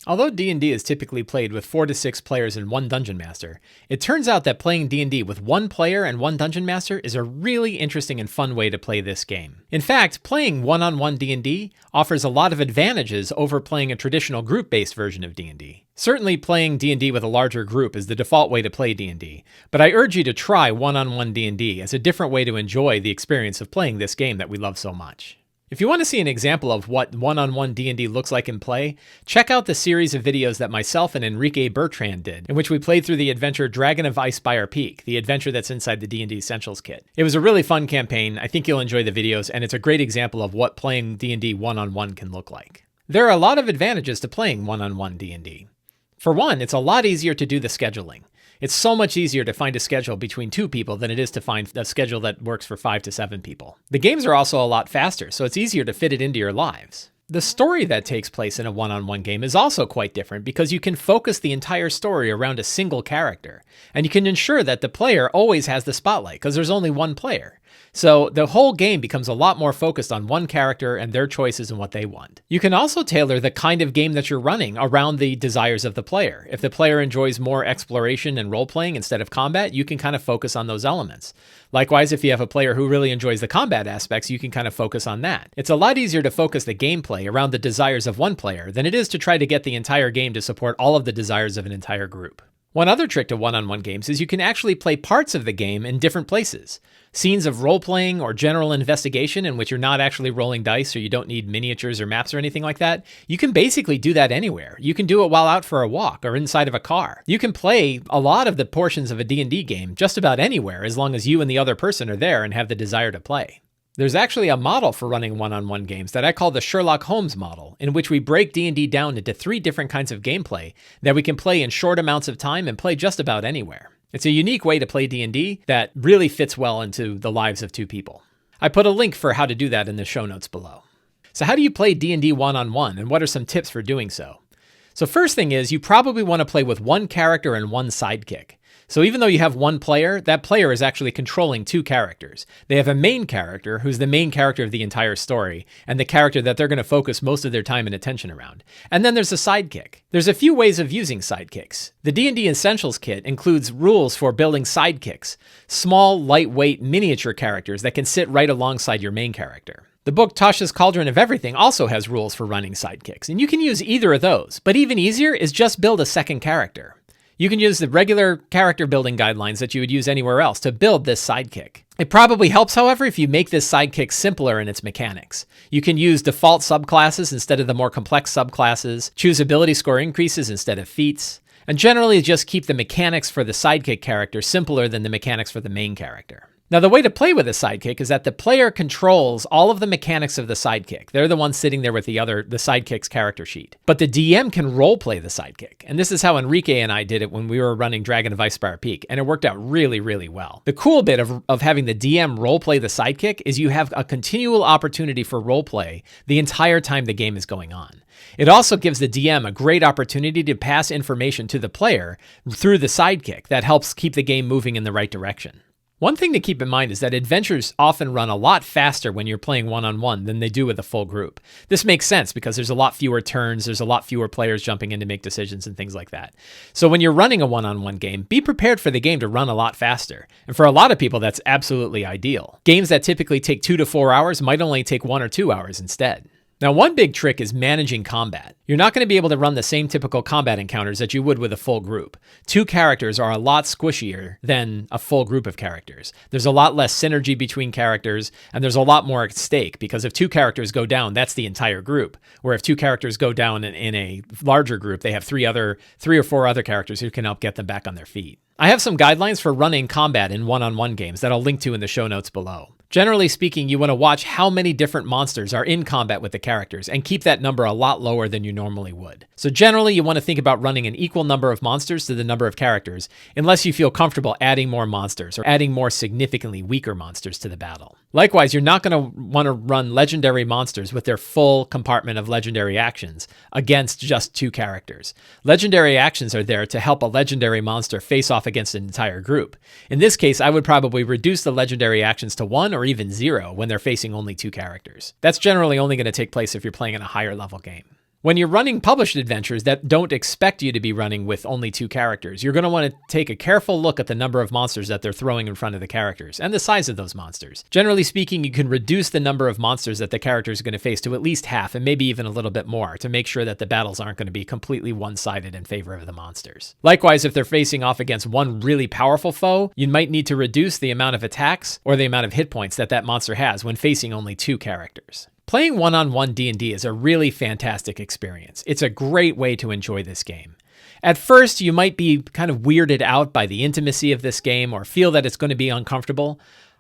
Although D&D is typically played with 4 to 6 players and 1 Dungeon Master, it turns out that playing D&D with 1 player and 1 Dungeon Master is a really interesting and fun way to play this game. In fact, playing one-on-one D&D offers a lot of advantages over playing a traditional group-based version of D&D. Certainly playing D&D with a larger group is the default way to play D&D, but I urge you to try one-on-one D&D as a different way to enjoy the experience of playing this game that we love so much. If you want to see an example of what one-on-one D&D looks like in play, check out the series of videos that myself and Enrique Bertran did, in which we played through the adventure Dragon of Icespire Peak, the adventure that's inside the D&D Essentials kit. It was a really fun campaign. I think you'll enjoy the videos, and it's a great example of what playing D&D one-on-one can look like. There are a lot of advantages to playing one-on-one D&D. For one, it's a lot easier to do the scheduling. It's so much easier to find a schedule between 2 people than it is to find a schedule that works for 5 to 7 people. The games are also a lot faster, so it's easier to fit it into your lives. The story that takes place in a one-on-one game is also quite different because you can focus the entire story around a single character, and you can ensure that the player always has the spotlight because there's only 1 player. So the whole game becomes a lot more focused on 1 character and their choices and what they want. You can also tailor the kind of game that you're running around the desires of the player. If the player enjoys more exploration and role-playing instead of combat, you can kind of focus on those elements. Likewise, if you have a player who really enjoys the combat aspects, you can kind of focus on that. It's a lot easier to focus the gameplay around the desires of 1 player than it is to try to get the entire game to support all of the desires of an entire group. One other trick to one-on-one games is you can actually play parts of the game in different places. Scenes of role-playing or general investigation in which you're not actually rolling dice or you don't need miniatures or maps or anything like that, you can basically do that anywhere. You can do it while out for a walk or inside of a car. You can play a lot of the portions of a D&D game just about anywhere as long as you and the other person are there and have the desire to play. There's actually a model for running one-on-one games that I call the Sherlock Holmes model, in which we break D&D down into 3 different kinds of gameplay that we can play in short amounts of time and play just about anywhere. It's a unique way to play D&D that really fits well into the lives of 2 people. I put a link for how to do that in the show notes below. So how do you play D&D one-on-one, and what are some tips for doing so? So first thing is you probably want to play with 1 character and 1 sidekick. So even though you have 1 player, that player is actually controlling 2 characters. They have a main character who's the main character of the entire story and the character that they're going to focus most of their time and attention around. And then there's a sidekick. There's a few ways of using sidekicks. The D&D Essentials kit includes rules for building sidekicks, small, lightweight, miniature characters that can sit right alongside your main character. The book Tasha's Cauldron of Everything also has rules for running sidekicks, and you can use either of those. But even easier is just build a second character. You can use the regular character building guidelines that you would use anywhere else to build this sidekick. It probably helps, however, if you make this sidekick simpler in its mechanics. You can use default subclasses instead of the more complex subclasses, choose ability score increases instead of feats, and generally just keep the mechanics for the sidekick character simpler than the mechanics for the main character. Now, the way to play with a sidekick is that the player controls all of the mechanics of the sidekick. They're the ones sitting there with the sidekick's character sheet. But the DM can roleplay the sidekick. And this is how Enrique and I did it when we were running Dragon of Icespire Peak, and it worked out really, really well. The cool bit of having the DM roleplay the sidekick is you have a continual opportunity for roleplay the entire time the game is going on. It also gives the DM a great opportunity to pass information to the player through the sidekick that helps keep the game moving in the right direction. One thing to keep in mind is that adventures often run a lot faster when you're playing one-on-one than they do with a full group. This makes sense because there's a lot fewer turns, there's a lot fewer players jumping in to make decisions and things like that. So when you're running a one-on-one game, be prepared for the game to run a lot faster. And for a lot of people, that's absolutely ideal. Games that typically take 2 to 4 hours might only take 1 or 2 hours instead. Now, one big trick is managing combat. You're not going to be able to run the same typical combat encounters that you would with a full group. 2 characters are a lot squishier than a full group of characters. There's a lot less synergy between characters, and there's a lot more at stake, because if 2 characters go down, that's the entire group. Where if 2 characters go down in a larger group, they have 3 or 4 other characters who can help get them back on their feet. I have some guidelines for running combat in one-on-one games that I'll link to in the show notes below. Generally speaking, you want to watch how many different monsters are in combat with the characters and keep that number a lot lower than you normally would. So generally, you want to think about running an equal number of monsters to the number of characters, unless you feel comfortable adding more monsters or adding more significantly weaker monsters to the battle. Likewise, you're not going to want to run legendary monsters with their full compartment of legendary actions against just 2 characters. Legendary actions are there to help a legendary monster face off against an entire group. In this case, I would probably reduce the legendary actions to 1 or even 0 when they're facing only 2 characters. That's generally only going to take place if you're playing in a higher level game. When you're running published adventures that don't expect you to be running with only 2 characters, you're going to want to take a careful look at the number of monsters that they're throwing in front of the characters and the size of those monsters. Generally speaking, you can reduce the number of monsters that the characters are going to face to at least half and maybe even a little bit more to make sure that the battles aren't going to be completely one-sided in favor of the monsters. Likewise, if they're facing off against one really powerful foe, you might need to reduce the amount of attacks or the amount of hit points that monster has when facing only 2 characters. Playing one-on-one D&D is a really fantastic experience. It's a great way to enjoy this game. At first, you might be kind of weirded out by the intimacy of this game or feel that it's going to be uncomfortable.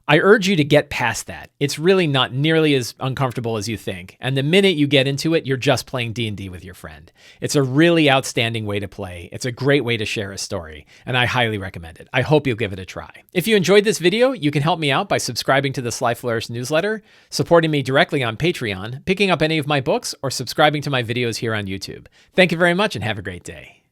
I urge you to get past that. It's really not nearly as uncomfortable as you think, and the minute you get into it, you're just playing D&D with your friend. It's a really outstanding way to play. It's a great way to share a story, and I highly recommend it. I hope you'll give it a try. If you enjoyed this video, you can help me out by subscribing to the Sly Flourish newsletter, supporting me directly on Patreon, picking up any of my books, or subscribing to my videos here on YouTube. Thank you very much and have a great day.